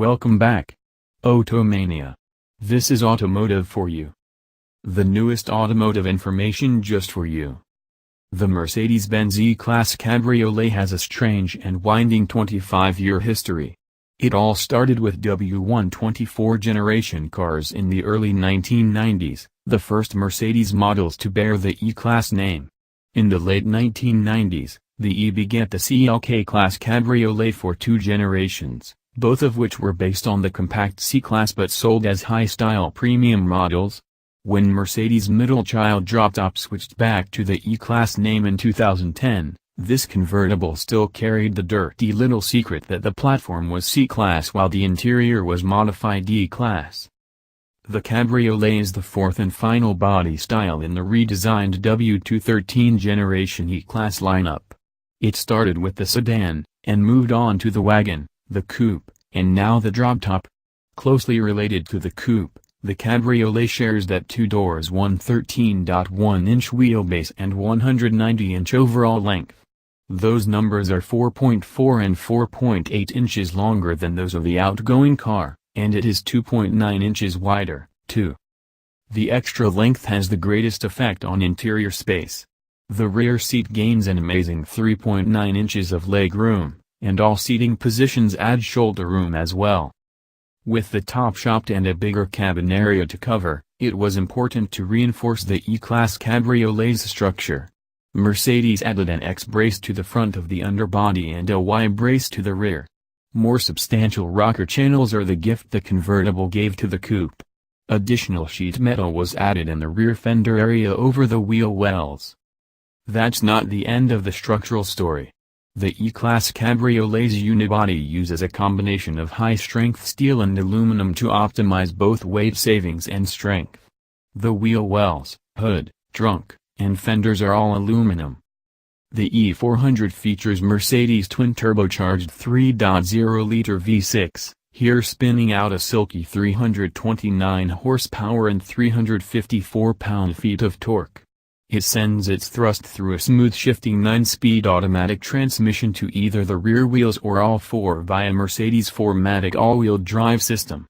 Welcome back, Automania. This is automotive for you. The newest automotive information just for you. The Mercedes-Benz E-Class Cabriolet has a strange and winding 25-year history. It all started with W124 generation cars in the early 1990s, the first Mercedes models to bear the E-Class name. In the late 1990s, the E begat the CLK Class Cabriolet for 2 generations, both of which were based on the compact C-Class but sold as high-style premium models. When Mercedes' middle child drop-top switched back to the E-Class name in 2010, this convertible still carried the dirty little secret that the platform was C-Class while the interior was modified E-Class. The Cabriolet is the fourth and final body style in the redesigned W213 generation E-Class lineup. It started with the sedan, and moved on to the wagon, the coupe, and now the drop-top. Closely related to the coupe, the Cabriolet shares that 2 doors 113.1-inch wheelbase and 190-inch overall length. Those numbers are 4.4 and 4.8 inches longer than those of the outgoing car, and it is 2.9 inches wider, too. The extra length has the greatest effect on interior space. The rear seat gains an amazing 3.9 inches of leg room, and all seating positions add shoulder room as well. With the top chopped and a bigger cabin area to cover, it was important to reinforce the E-Class Cabriolet's structure. Mercedes added an X brace to the front of the underbody and a Y brace to the rear. More substantial rocker channels are the gift the convertible gave to the coupe. Additional sheet metal was added in the rear fender area over the wheel wells. That's not the end of the structural story. The E-Class Cabriolet's unibody uses a combination of high-strength steel and aluminum to optimize both weight savings and strength. The wheel wells, hood, trunk, and fenders are all aluminum. The E400 features Mercedes twin-turbocharged 3.0-liter V6, here spinning out a silky 329 horsepower and 354 pound-feet of torque. It sends its thrust through a smooth shifting 9-speed automatic transmission to either the rear wheels or all 4 via Mercedes' 4MATIC all-wheel drive system.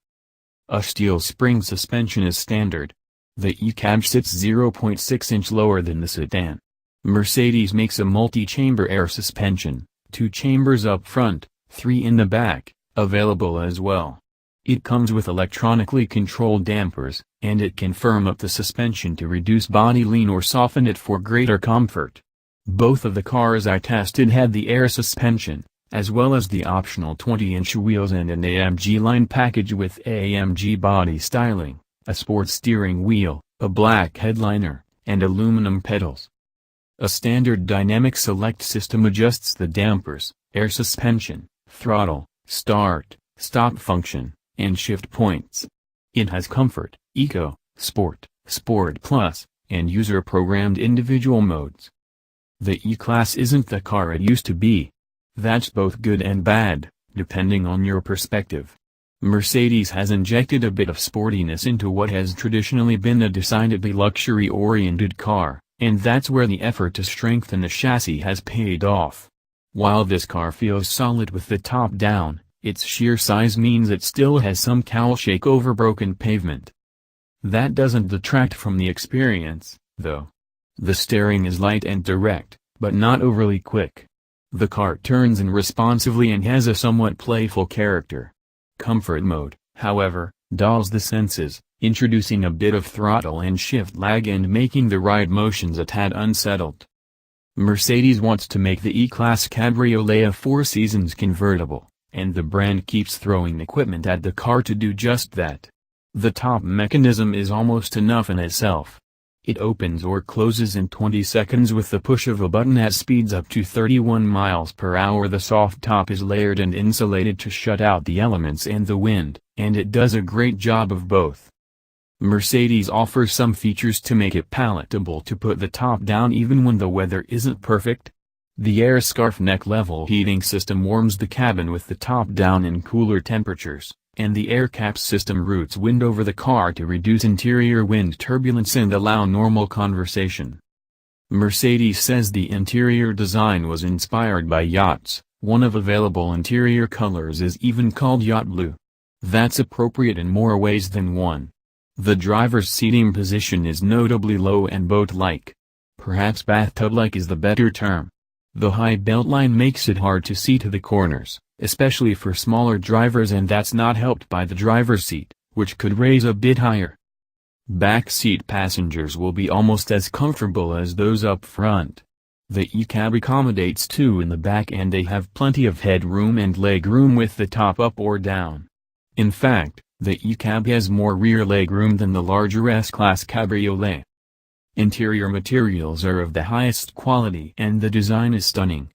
A steel spring suspension is standard. The E-Cab sits 0.6 inch lower than the sedan. Mercedes makes a multi-chamber air suspension, 2 chambers up front, 3 in the back, available as well. It comes with electronically controlled dampers, and it can firm up the suspension to reduce body lean or soften it for greater comfort. Both of the cars I tested had the air suspension, as well as the optional 20-inch wheels and an AMG line package with AMG body styling, a sports steering wheel, a black headliner, and aluminum pedals. A standard dynamic select system adjusts the dampers, air suspension, throttle, start, stop function, and shift points. It has Comfort, Eco, Sport, Sport Plus, and user-programmed individual modes. The E-Class isn't the car it used to be. That's both good and bad, depending on your perspective. Mercedes has injected a bit of sportiness into what has traditionally been a decidedly luxury-oriented car, and that's where the effort to strengthen the chassis has paid off. While this car feels solid with the top down, its sheer size means it still has some cowl shake over broken pavement. That doesn't detract from the experience, though. The steering is light and direct, but not overly quick. The car turns in responsively and has a somewhat playful character. Comfort mode, however, dulls the senses, introducing a bit of throttle and shift lag and making the ride motions a tad unsettled. Mercedes wants to make the E-Class Cabriolet a 4-seasons convertible, and the brand keeps throwing equipment at the car to do just that. The top mechanism is almost enough in itself. It opens or closes in 20 seconds with the push of a button at speeds up to 31 miles per hour. The soft top is layered and insulated to shut out the elements and the wind, and it does a great job of both. Mercedes offers some features to make it palatable to put the top down even when the weather isn't perfect. The air scarf neck level heating system warms the cabin with the top down in cooler temperatures, and the air cap system routes wind over the car to reduce interior wind turbulence and allow normal conversation. Mercedes says the interior design was inspired by yachts. One of available interior colors is even called yacht blue. That's appropriate in more ways than one. The driver's seating position is notably low and boat-like. Perhaps bathtub-like is the better term. The high beltline makes it hard to see to the corners, especially for smaller drivers, and that's not helped by the driver's seat, which could raise a bit higher. Back seat passengers will be almost as comfortable as those up front. The E-Cab accommodates two in the back, and they have plenty of headroom and legroom with the top up or down. In fact, the E-Cab has more rear legroom than the larger S-Class Cabriolet. Interior materials are of the highest quality and the design is stunning.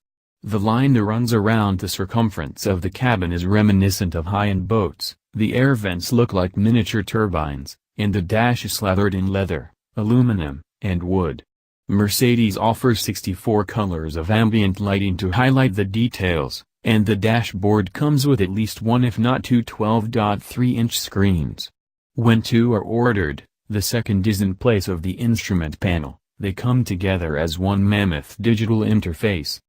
The line that runs around the circumference of the cabin is reminiscent of high-end boats, the air vents look like miniature turbines, and the dash is slathered in leather, aluminum, and wood. Mercedes offers 64 colors of ambient lighting to highlight the details, and the dashboard comes with at least one if not two 12.3-inch screens. When two are ordered, the second is in place of the instrument panel. They come together as one mammoth digital interface.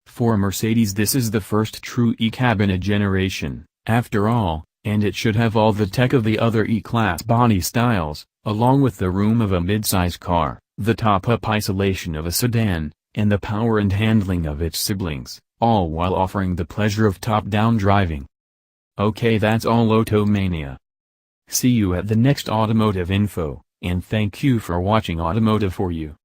For Mercedes, this is the first true E-Cab in a generation, after all, and it should have all the tech of the other E-Class body styles, along with the room of a midsize car, the top-up isolation of a sedan, and the power and handling of its siblings, all while offering the pleasure of top-down driving. Okay, that's all Automania. See you at the next automotive info, and thank you for watching Automotive for You.